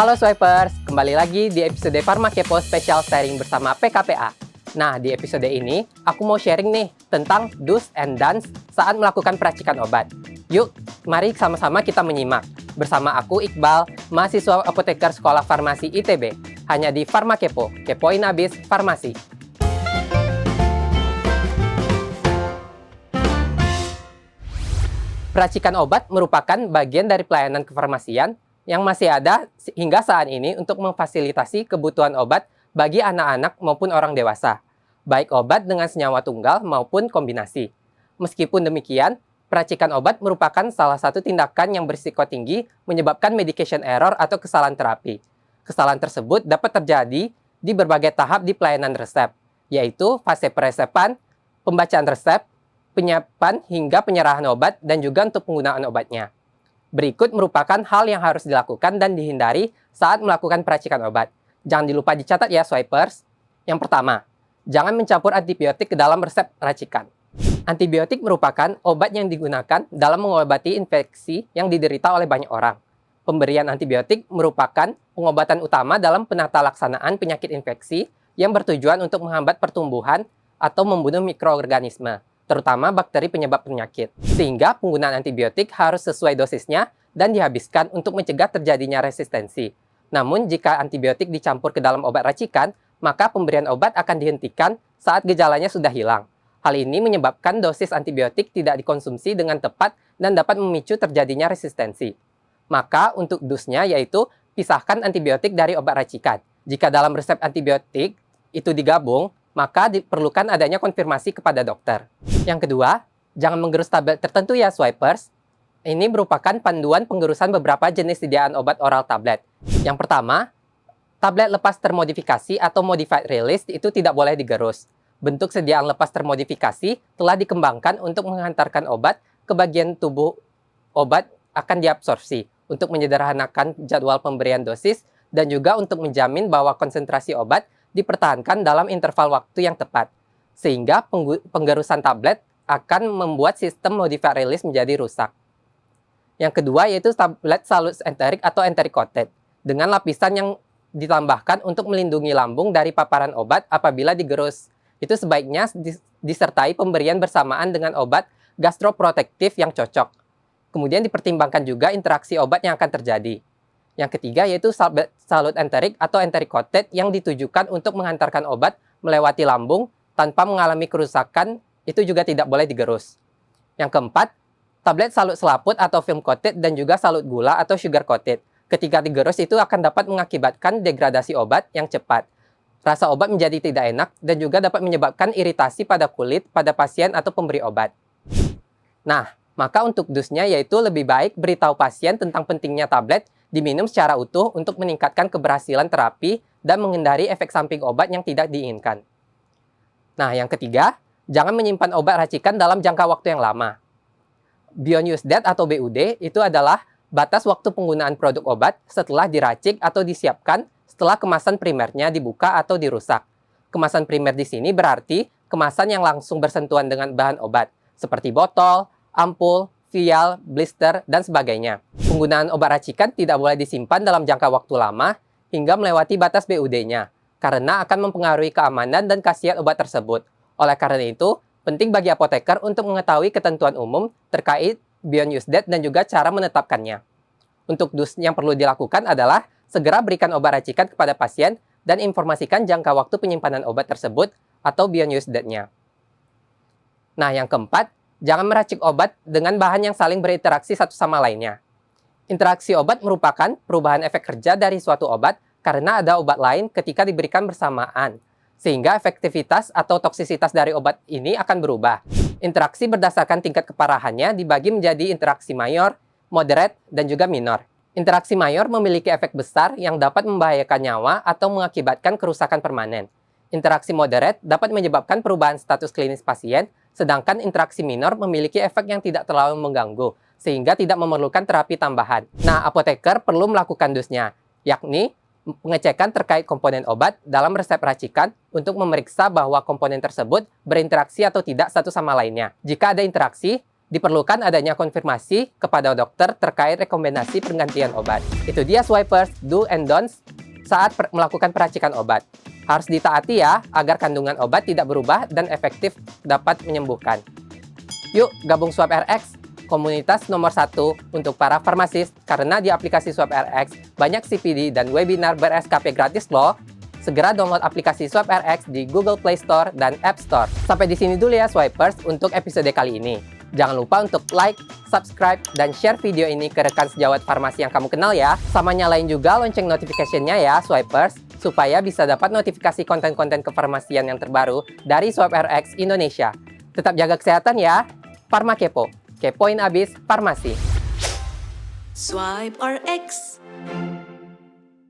Halo Swipers, kembali lagi di episode Pharma Kepo Special Sharing bersama PKPA. Nah, di episode ini aku mau sharing nih tentang do's and don'ts saat melakukan peracikan obat. Yuk, mari sama-sama kita menyimak. Bersama aku Iqbal, mahasiswa apoteker Sekolah Farmasi ITB, hanya di Pharma Kepo, kepoin abis farmasi. Peracikan obat merupakan bagian dari pelayanan kefarmasian yang masih ada hingga saat ini untuk memfasilitasi kebutuhan obat bagi anak-anak maupun orang dewasa, baik obat dengan senyawa tunggal maupun kombinasi. Meskipun demikian, peracikan obat merupakan salah satu tindakan yang berisiko tinggi menyebabkan medication error atau kesalahan terapi. Kesalahan tersebut dapat terjadi di berbagai tahap di pelayanan resep, yaitu fase peresepan, pembacaan resep, penyiapan hingga penyerahan obat, dan juga untuk penggunaan obatnya. Berikut merupakan hal yang harus dilakukan dan dihindari saat melakukan peracikan obat. Jangan dilupa dicatat ya, Swipers. Yang pertama, jangan mencampur antibiotik ke dalam resep racikan. Antibiotik merupakan obat yang digunakan dalam mengobati infeksi yang diderita oleh banyak orang. Pemberian antibiotik merupakan pengobatan utama dalam penata laksanaan penyakit infeksi yang bertujuan untuk menghambat pertumbuhan atau membunuh mikroorganisme, terutama bakteri penyebab penyakit. Sehingga penggunaan antibiotik harus sesuai dosisnya dan dihabiskan untuk mencegah terjadinya resistensi. Namun, jika antibiotik dicampur ke dalam obat racikan, maka pemberian obat akan dihentikan saat gejalanya sudah hilang. Hal ini menyebabkan dosis antibiotik tidak dikonsumsi dengan tepat dan dapat memicu terjadinya resistensi. Maka, untuk dosnya yaitu pisahkan antibiotik dari obat racikan. Jika dalam resep antibiotik itu digabung, maka diperlukan adanya konfirmasi kepada dokter. Yang kedua, jangan menggerus tablet tertentu ya, Swipers. Ini merupakan panduan penggerusan beberapa jenis sediaan obat oral tablet. Yang pertama, tablet lepas termodifikasi atau modified release itu tidak boleh digerus. Bentuk sediaan lepas termodifikasi telah dikembangkan untuk menghantarkan obat ke bagian tubuh obat akan diabsorpsi, untuk menyederhanakan jadwal pemberian dosis, dan juga untuk menjamin bahwa konsentrasi obat dipertahankan dalam interval waktu yang tepat, sehingga penggerusan tablet akan membuat sistem modified release menjadi rusak. Yang kedua yaitu tablet salut enterik atau enteric coated, dengan lapisan yang ditambahkan untuk melindungi lambung dari paparan obat apabila digerus. Itu sebaiknya disertai pemberian bersamaan dengan obat gastroprotektif yang cocok. Kemudian dipertimbangkan juga interaksi obat yang akan terjadi. Yang ketiga yaitu salut enterik atau enteric coated yang ditujukan untuk menghantarkan obat melewati lambung tanpa mengalami kerusakan, itu juga tidak boleh digerus. Yang keempat, tablet salut selaput atau film coated dan juga salut gula atau sugar coated. Ketika digerus itu akan dapat mengakibatkan degradasi obat yang cepat. Rasa obat menjadi tidak enak dan juga dapat menyebabkan iritasi pada kulit pada pasien atau pemberi obat. Nah, maka untuk dosnya yaitu lebih baik beritahu pasien tentang pentingnya tablet diminum secara utuh untuk meningkatkan keberhasilan terapi dan menghindari efek samping obat yang tidak diinginkan. Nah, yang ketiga, jangan menyimpan obat racikan dalam jangka waktu yang lama. Beyond use date atau BUD itu adalah batas waktu penggunaan produk obat setelah diracik atau disiapkan setelah kemasan primernya dibuka atau dirusak. Kemasan primer di sini berarti kemasan yang langsung bersentuhan dengan bahan obat, seperti botol, ampul, vial, blister, dan sebagainya. Penggunaan obat racikan tidak boleh disimpan dalam jangka waktu lama hingga melewati batas BUD-nya, karena akan mempengaruhi keamanan dan khasiat obat tersebut. Oleh karena itu, penting bagi apoteker untuk mengetahui ketentuan umum terkait beyond use date dan juga cara menetapkannya. Untuk dus yang perlu dilakukan adalah segera berikan obat racikan kepada pasien dan informasikan jangka waktu penyimpanan obat tersebut atau beyond use date-nya. Nah, yang keempat, jangan meracik obat dengan bahan yang saling berinteraksi satu sama lainnya. Interaksi obat merupakan perubahan efek kerja dari suatu obat karena ada obat lain ketika diberikan bersamaan, sehingga efektivitas atau toksisitas dari obat ini akan berubah. Interaksi berdasarkan tingkat keparahannya dibagi menjadi interaksi mayor, moderate, dan juga minor. Interaksi mayor memiliki efek besar yang dapat membahayakan nyawa atau mengakibatkan kerusakan permanen. Interaksi moderate dapat menyebabkan perubahan status klinis pasien, sedangkan interaksi minor memiliki efek yang tidak terlalu mengganggu, sehingga tidak memerlukan terapi tambahan. Nah, apoteker perlu melakukan dosnya, yakni pengecekan terkait komponen obat dalam resep racikan untuk memeriksa bahwa komponen tersebut berinteraksi atau tidak satu sama lainnya. Jika ada interaksi, Diperlukan adanya konfirmasi kepada dokter terkait rekomendasi penggantian obat. Itu dia Swipers, do and don'ts saat melakukan peracikan obat. Harus ditaati ya, agar kandungan obat tidak berubah dan efektif dapat menyembuhkan. Yuk, gabung SwipRx, komunitas nomor 1 untuk para farmasis, karena di aplikasi SwipRx banyak CPD dan webinar ber-SKP gratis loh. Segera download aplikasi SwipRx di Google Play Store dan App Store. Sampai di sini dulu ya Swipers untuk episode kali ini. Jangan lupa untuk like, subscribe, dan share video ini ke rekan sejawat farmasi yang kamu kenal ya. Sama nyalain juga lonceng notification-nya ya, Swipers, supaya bisa dapat notifikasi konten-konten kefarmasian yang terbaru dari SwipRx Indonesia. Tetap jaga kesehatan ya. Farma Kepo, kepoin abis farmasi. SwipRx.